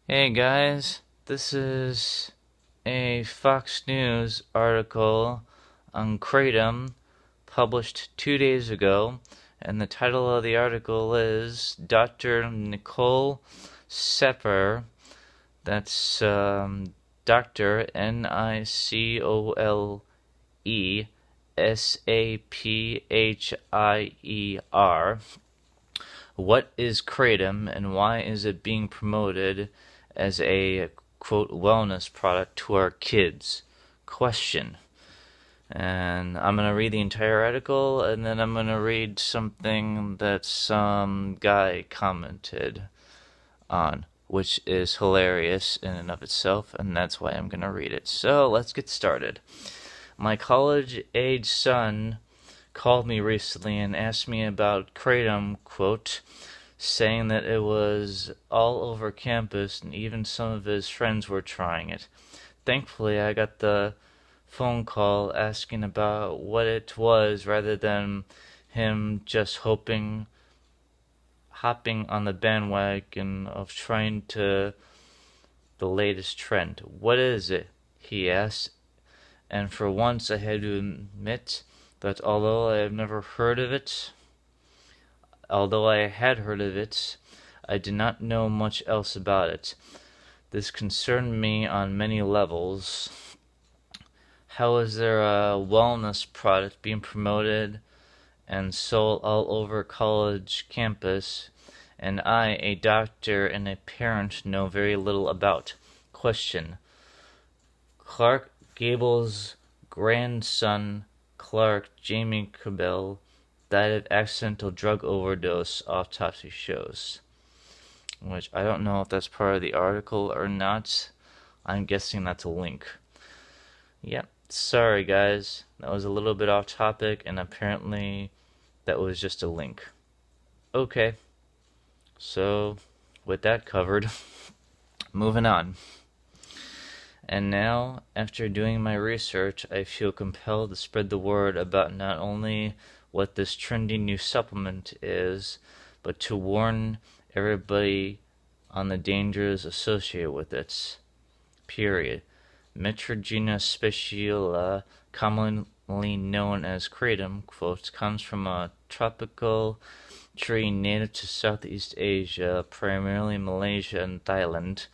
Hey guys, this is a Fox News article on kratom published 2 days ago, and the title of the article is Dr. Nicole Sepper, that's Dr. Nicole Saphier. What is kratom and why is it being promoted as a quote wellness product to our kids? Question. And I'm going to read the entire article and then I'm going to read something that some guy commented on, which is hilarious in and of itself, and that's why I'm going to read it. So let's get started. My college age son called me recently and asked me about kratom, quote, saying that it was all over campus and even some of his friends were trying it. Thankfully, I got the phone call asking about what it was rather than him just hopping on the bandwagon of trying to the latest trend. What is it? He asked, and for once I had to admit that although I had heard of it, I did not know much else about it. This concerned me on many levels. How is there a wellness product being promoted and sold all over college campus, and I, a doctor and a parent, know very little about? Question. Clark Gable's grandson, Clark Jamie Cabell, died of accidental drug overdose, autopsy shows. Which I don't know if that's part of the article or not. I'm guessing that's a link. Yep. Sorry, guys. That was a little bit off topic, and apparently that was just a link. Okay. So, with that covered, moving on. And now, after doing my research, I feel compelled to spread the word about not only what this trendy new supplement is, but to warn everybody on the dangers associated with it. Period. Metrogena speciala, commonly known as kratom, quotes, comes from a tropical tree native to Southeast Asia, primarily Malaysia and Thailand.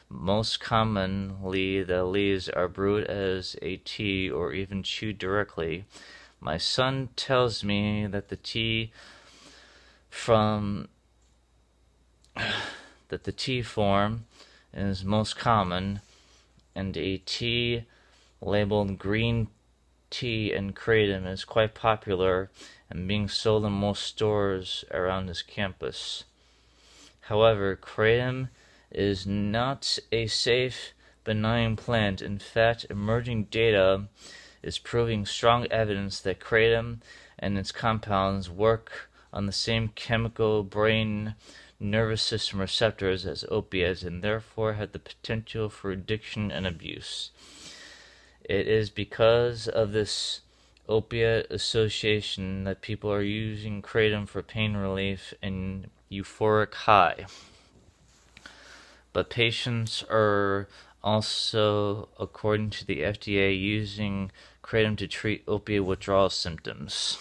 Most commonly, the leaves are brewed as a tea or even chewed directly. My son tells me that the tea form is most common, and a tea labeled green tea and kratom is quite popular and being sold in most stores around his campus. However, kratom is not a safe, benign plant. In fact, emerging data is proving strong evidence that kratom and its compounds work on the same chemical brain nervous system receptors as opiates and therefore have the potential for addiction and abuse. It is because of this opiate association that people are using kratom for pain relief and euphoric high. But patients are also, according to the FDA, using kratom to treat opiate withdrawal symptoms.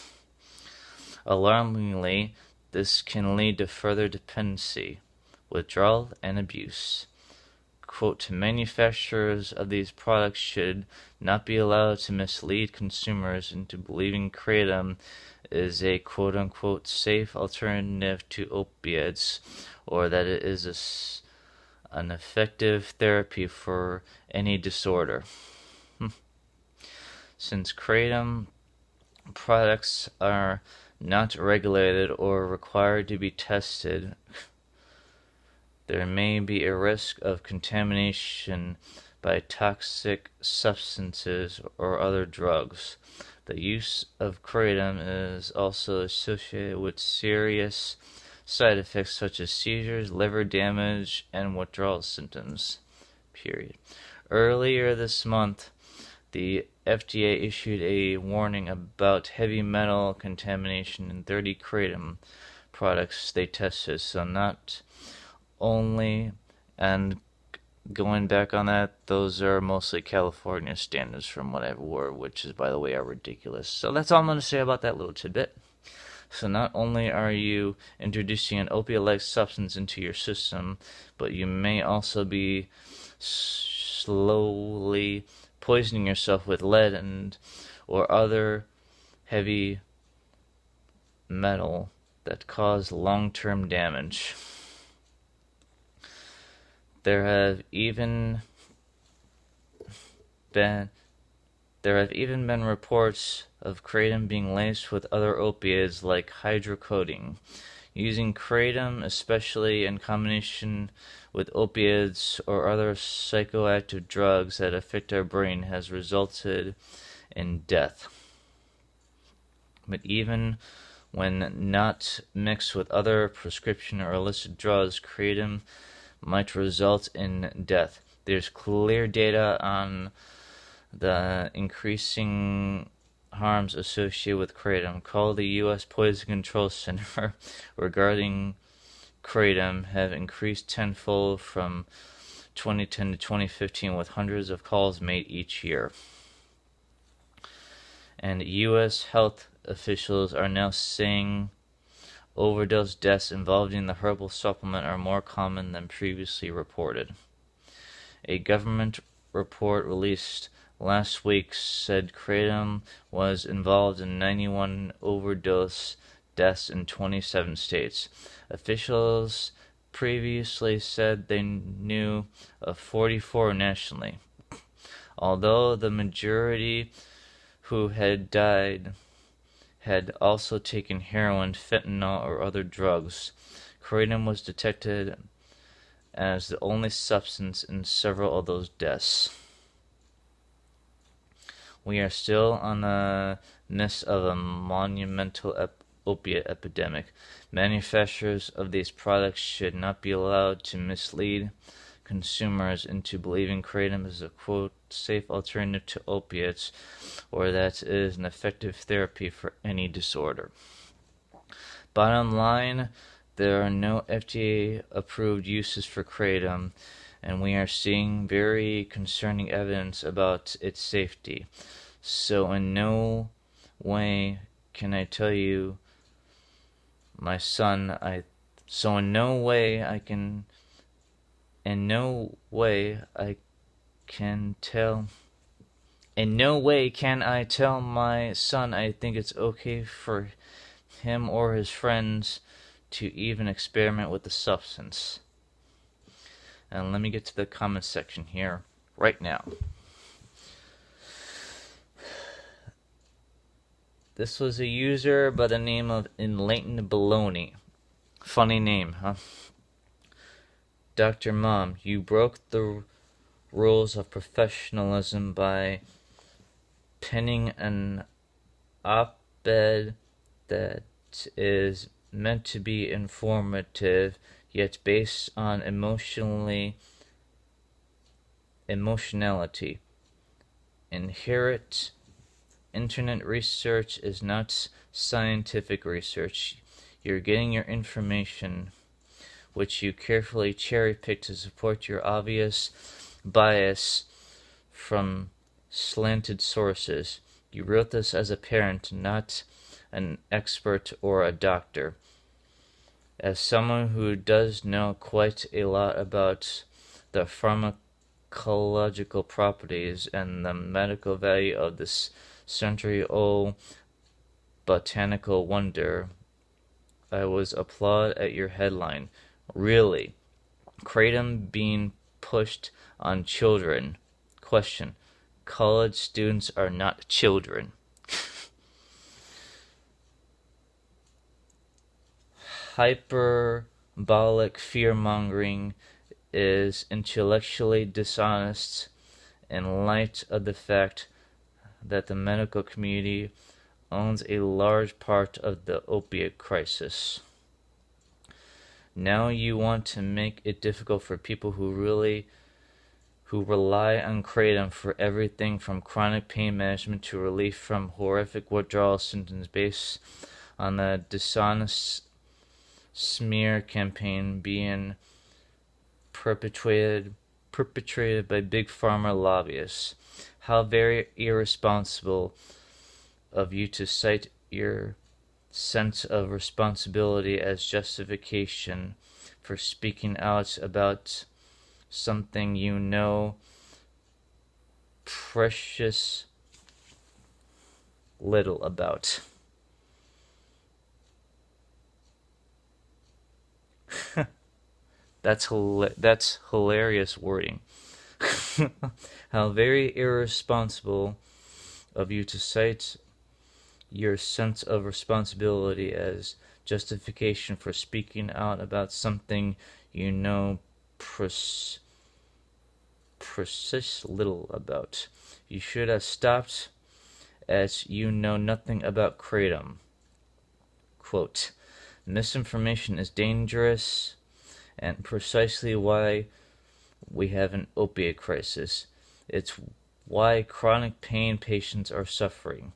Alarmingly, this can lead to further dependency, withdrawal, and abuse. Quote, manufacturers of these products should not be allowed to mislead consumers into believing kratom is a quote-unquote safe alternative to opiates, or that it is an effective therapy for any disorder. Since kratom products are not regulated or required to be tested, there may be a risk of contamination by toxic substances or other drugs. The use of kratom is also associated with serious side effects such as seizures, liver damage, and withdrawal symptoms. Period. Earlier this month, the FDA issued a warning about heavy metal contamination in 30 kratom products they tested, so not only and going back on that, those are mostly California standards from what I've heard, which is, by the way, are ridiculous. So that's all I'm going to say about that little tidbit. So not only are you introducing an opiate-like substance into your system, but you may also be slowly poisoning yourself with lead and or other heavy metal that cause long-term damage. There have even been reports of kratom being laced with other opiates like hydrocodone. Using kratom, especially in combination with opiates or other psychoactive drugs that affect our brain, has resulted in death. But even when not mixed with other prescription or illicit drugs, kratom might result in death. There's clear data on the increasing harms associated with kratom. Call the U.S. Poison Control Center regarding kratom have increased tenfold from 2010 to 2015, with hundreds of calls made each year. And U.S. health officials are now saying overdose deaths involving the herbal supplement are more common than previously reported. A government report released last week said kratom was involved in 91 overdose deaths in 27 states. Officials previously said they knew of 44 nationally. Although the majority who had died had also taken heroin, fentanyl, or other drugs, kratom was detected as the only substance in several of those deaths. We are still on the midst of a monumental opiate epidemic. Manufacturers of these products should not be allowed to mislead consumers into believing kratom is a, quote, safe alternative to opiates, or that it is an effective therapy for any disorder. Bottom line, there are no FDA-approved uses for kratom, and we are seeing very concerning evidence about its safety. So in no way can I tell you, my son, in no way I can I tell my son I think it's okay for him or his friends to even experiment with the substance. And let me get to the comment section here right now. This was a user by the name of Enlightened Baloney. Funny name, huh? Dr. Mom, you broke the rules of professionalism by penning an op-ed that is meant to be informative, yet based on emotionality. Inherent internet research is not scientific research. You're getting your information, which you carefully cherry-pick to support your obvious bias, from slanted sources. You wrote this as a parent, not an expert or a doctor. As someone who does know quite a lot about the pharmacological properties and the medical value of this century-old botanical wonder, I was applaud at your headline. Really? Kratom being pushed on children? Question. College students are not children. Hyperbolic fear-mongering is intellectually dishonest in light of the fact that the medical community owns a large part of the opiate crisis. Now you want to make it difficult for people who rely on kratom for everything from chronic pain management to relief from horrific withdrawal symptoms, based on the dishonest smear campaign being perpetuated perpetrated by big pharma lobbyists. How very irresponsible of you to cite your sense of responsibility as justification for speaking out about something you know precious little about. That's hilarious wording. How very irresponsible of you to cite your sense of responsibility as justification for speaking out about something you know precious little about. You should have stopped as you know nothing about kratom. Quote, misinformation is dangerous and precisely why we have an opiate crisis. It's why chronic pain patients are suffering.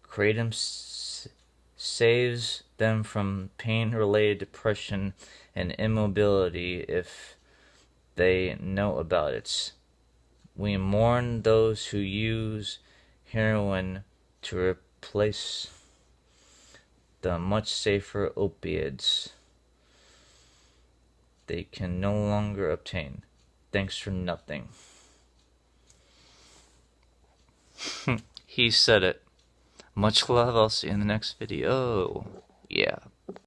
Kratom saves them from pain-related depression and immobility if they know about it. We mourn those who use heroin to replace the much safer opiates they can no longer obtain. Thanks for nothing. He said it. Much love. I'll see you in the next video. Yeah.